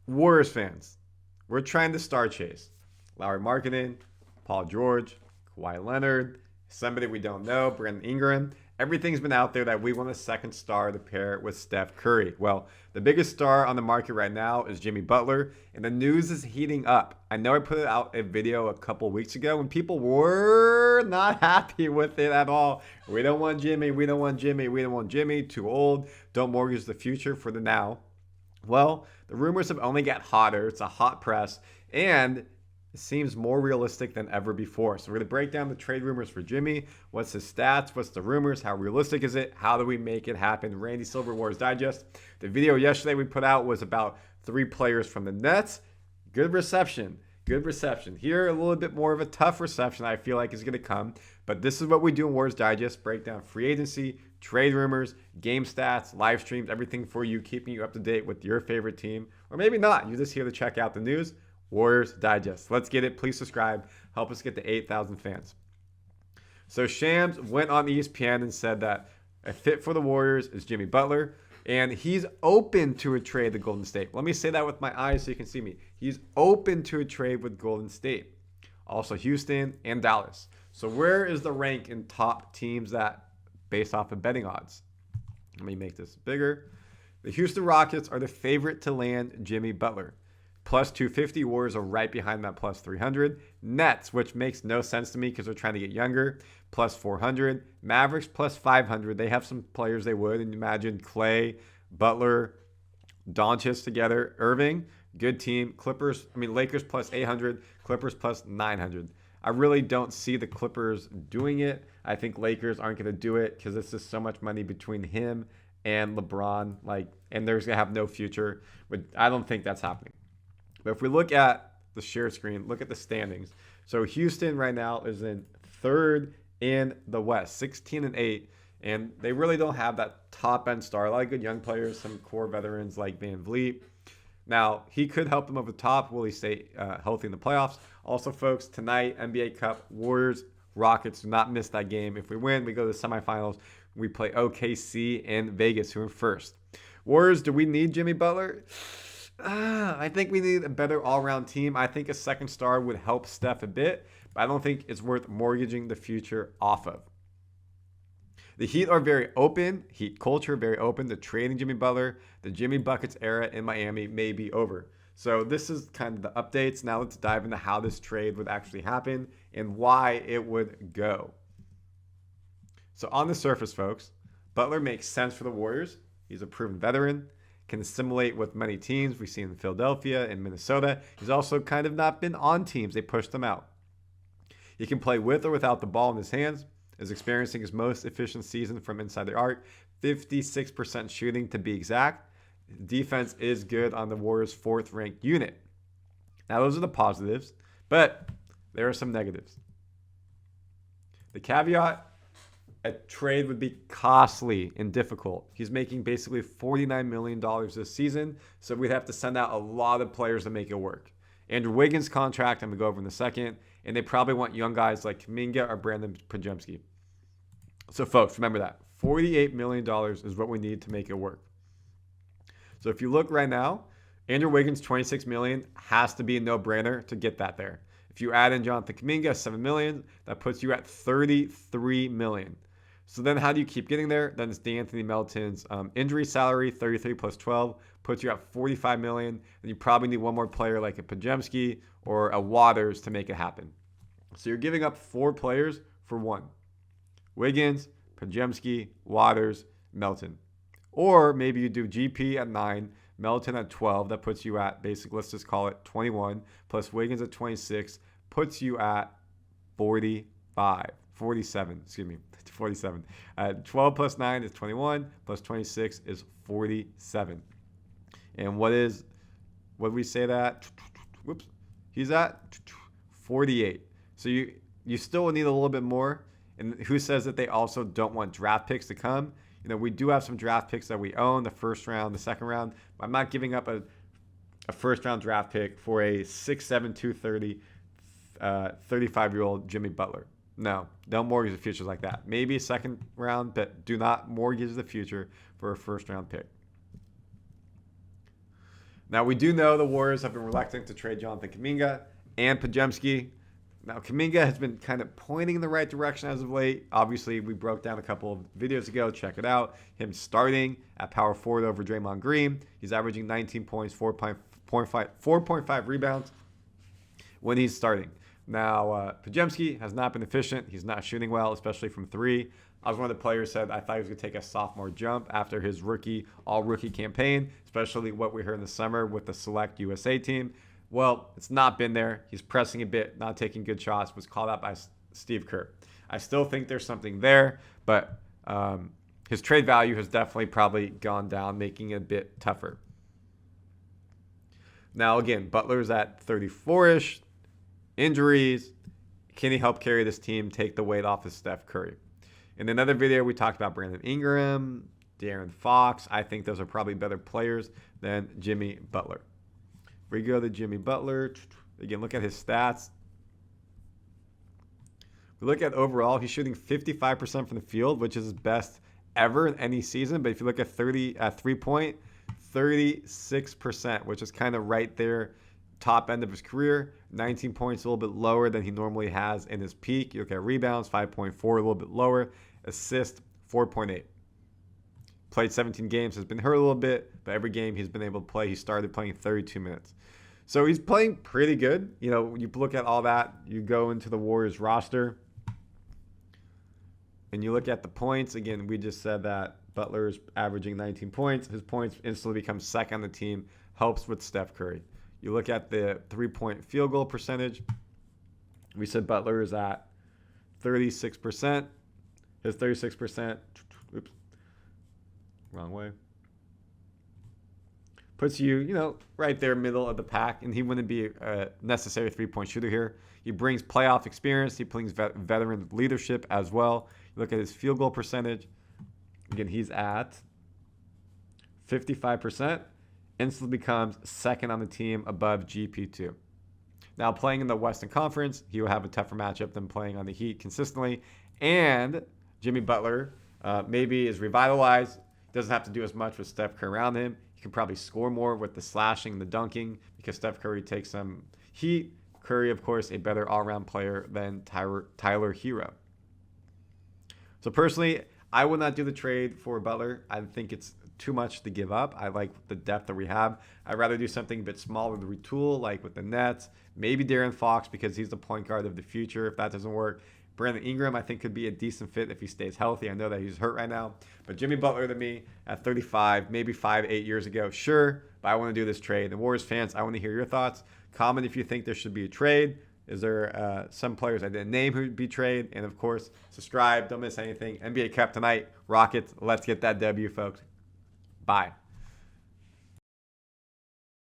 Warriors fans, we're trying to star chase. Lowry Markkanen, Paul George, Kawhi Leonard, somebody we don't know, Brandon Ingram. Everything's been out there that we want a second star to pair with Steph Curry. Well, the biggest star on the market right now is Jimmy Butler, and the news is heating up. I know I put out a video a couple weeks ago and people were not happy with it at all. We don't want Jimmy, we don't want Jimmy, we don't want Jimmy, too old, don't mortgage the future for the now. Well, the rumors have only got hotter. It's a hot press, and it seems more realistic than ever before. So we're going to break down the trade rumors for Jimmy. What's his stats? What's the rumors? How realistic is it? How do we make it happen? Randy Silver Warriors Digest. The video yesterday we put out was about 3 players from the Nets. Good reception. Good reception. Here, a little bit more of a tough reception I feel like is going to come. But this is what we do in Warriors Digest. Break down free agency, trade rumors, game stats, live streams, everything for you, keeping you up to date with your favorite team. Or maybe not. You're just here to check out the news. Warriors Digest. Let's get it. Please subscribe. Help us get to 8,000 fans. So Shams went on ESPN and said that a fit for the Warriors is Jimmy Butler, and he's open to a trade to Golden State. Let me say that with my eyes so you can see me. He's open to a trade with Golden State. Also Houston and Dallas. So where is the rank in top teams that based off of betting odds? Let me make this bigger. The Houston Rockets are the favorite to land Jimmy Butler. Plus 250. Warriors are right behind that plus 300. Nets, which makes no sense to me because they're trying to get younger, plus 400. Mavericks plus 500. They have some players they would. And imagine Clay, Butler, Doncic together. Irving, good team. Lakers plus 800. Clippers plus 900. I really don't see the Clippers doing it. I think Lakers aren't going to do it because it's just so much money between him and LeBron. And there's going to have no future. But I don't think that's happening. But if we look at the share screen, look at the standings. So Houston right now is in third in the West, 16-8, and they really don't have that top end star. A lot of good young players, some core veterans like Van Vliet. Now he could help them over the top. Will he stay healthy in the playoffs? Also, folks, tonight NBA Cup, Warriors, Rockets. Do not miss that game. If we win, we go to the semifinals. We play OKC and Vegas, who are first. Warriors, do we need Jimmy Butler? I think we need a better all-around team. I think a second star would help Steph a bit, but I don't think it's worth mortgaging the future off of. The Heat are very open, Heat culture very open to trading Jimmy Butler. The Jimmy Buckets era in Miami may be over. So this is kind of the updates. Now let's dive into how this trade would actually happen and why it would go. So on the surface, folks, Butler makes sense for the Warriors. He's a proven veteran. Can assimilate with many teams. We've seen in Philadelphia and Minnesota. He's also kind of not been on teams. They pushed him out. He can play with or without the ball in his hands. Is experiencing his most efficient season from inside the arc. 56% shooting to be exact. Defense is good on the Warriors' 4th ranked unit. Now those are the positives, but there are some negatives. The caveat, a trade would be costly and difficult. He's making basically $49 million this season, so we'd have to send out a lot of players to make it work. Andrew Wiggins' contract, I'm going to go over in a second, and they probably want young guys like Kuminga or Brandin Podziemski. So, folks, remember that. $48 million is what we need to make it work. So if you look right now, Andrew Wiggins, $26 million, has to be a no-brainer to get that there. If you add in Jonathan Kuminga, $7 million, that puts you at $33 million. So then how do you keep getting there? Then it's D'Anthony Melton's injury salary, 33 plus 12, puts you at $45 million. And you probably need one more player like a Podziemski or a Waters to make it happen. So you're giving up 4 players for 1. Wiggins, Podziemski, Waters, Melton. Or maybe you do GP at 9, Melton at 12. That puts you at, basically, let's just call it 21, plus Wiggins at 26, puts you at 47, 12 plus 9 is 21, plus 26 is 47. And what did we say that? Whoops. He's at 48. So you still need a little bit more. And who says that they also don't want draft picks to come? You know, we do have some draft picks that we own, the first round, the second round. I'm not giving up a first-round draft pick for a 6'7", 230, 35-year-old Jimmy Butler. No, don't mortgage the future like that. Maybe a second round, but do not mortgage the future for a first-round pick. Now, we do know the Warriors have been reluctant to trade Jonathan Kuminga and Podziemski. Now, Kuminga has been kind of pointing in the right direction as of late. Obviously, we broke down a couple of videos ago. Check it out. Him starting at power forward over Draymond Green. He's averaging 19 points, 4.5 rebounds when he's starting. Now, Podziemski has not been efficient. He's not shooting well, especially from three. I was one of the players said I thought he was going to take a sophomore jump after his all-rookie campaign, especially what we heard in the summer with the select USA team. Well, it's not been there. He's pressing a bit, not taking good shots, was called out by Steve Kerr. I still think there's something there, but his trade value has definitely probably gone down, making it a bit tougher. Now, again, Butler's at 34-ish. Injuries. Can he help carry this team, take the weight off of Steph Curry? In another video, we talked about Brandon Ingram, De'Aaron Fox. I think those are probably better players than Jimmy Butler. If we go to Jimmy Butler, again, look at his stats. We look at overall, he's shooting 55% from the field, which is his best ever in any season. But if you look at 3-point, 36%, which is kind of right there, top end of his career. 19 points, a little bit lower than he normally has in his peak. You look at rebounds, 5.4, a little bit lower. Assist, 4.8. Played 17 games, has been hurt a little bit, but every game he's been able to play, he started playing 32 minutes. So he's playing pretty good. You know, you look at all that, you go into the Warriors roster, and you look at the points. Again, we just said that Butler's averaging 19 points. His points instantly become second on the team, helps with Steph Curry. You look at the 3-point field goal percentage. We said Butler is at 36%. His 36%, oops, wrong way, puts you, right there, middle of the pack, and he wouldn't be a necessary 3-point shooter here. He brings playoff experience. He brings veteran leadership as well. You look at his field goal percentage. Again, he's at 55%. Instantly becomes second on the team above GP2. Now, playing in the Western Conference, he will have a tougher matchup than playing on the Heat consistently. And Jimmy Butler maybe is revitalized. Doesn't have to do as much with Steph Curry around him. He can probably score more with the slashing and the dunking because Steph Curry takes some heat. Curry, of course, a better all-around player than Tyler Hero. So personally, I would not do the trade for Butler. I think it's too much to give up. I like the depth that we have. I'd rather do something a bit smaller to retool, like with the Nets. Maybe De'Aaron Fox because he's the point guard of the future if that doesn't work. Brandon Ingram, I think, could be a decent fit if he stays healthy. I know that he's hurt right now. But Jimmy Butler to me at 35, maybe 5-8 years ago, sure, but I want to do this trade. The Warriors fans, I want to hear your thoughts. Comment if you think there should be a trade. Is there some players I didn't name who would be traded? And, of course, subscribe. Don't miss anything. NBA Cup tonight. Rockets, let's get that W, folks. Bye.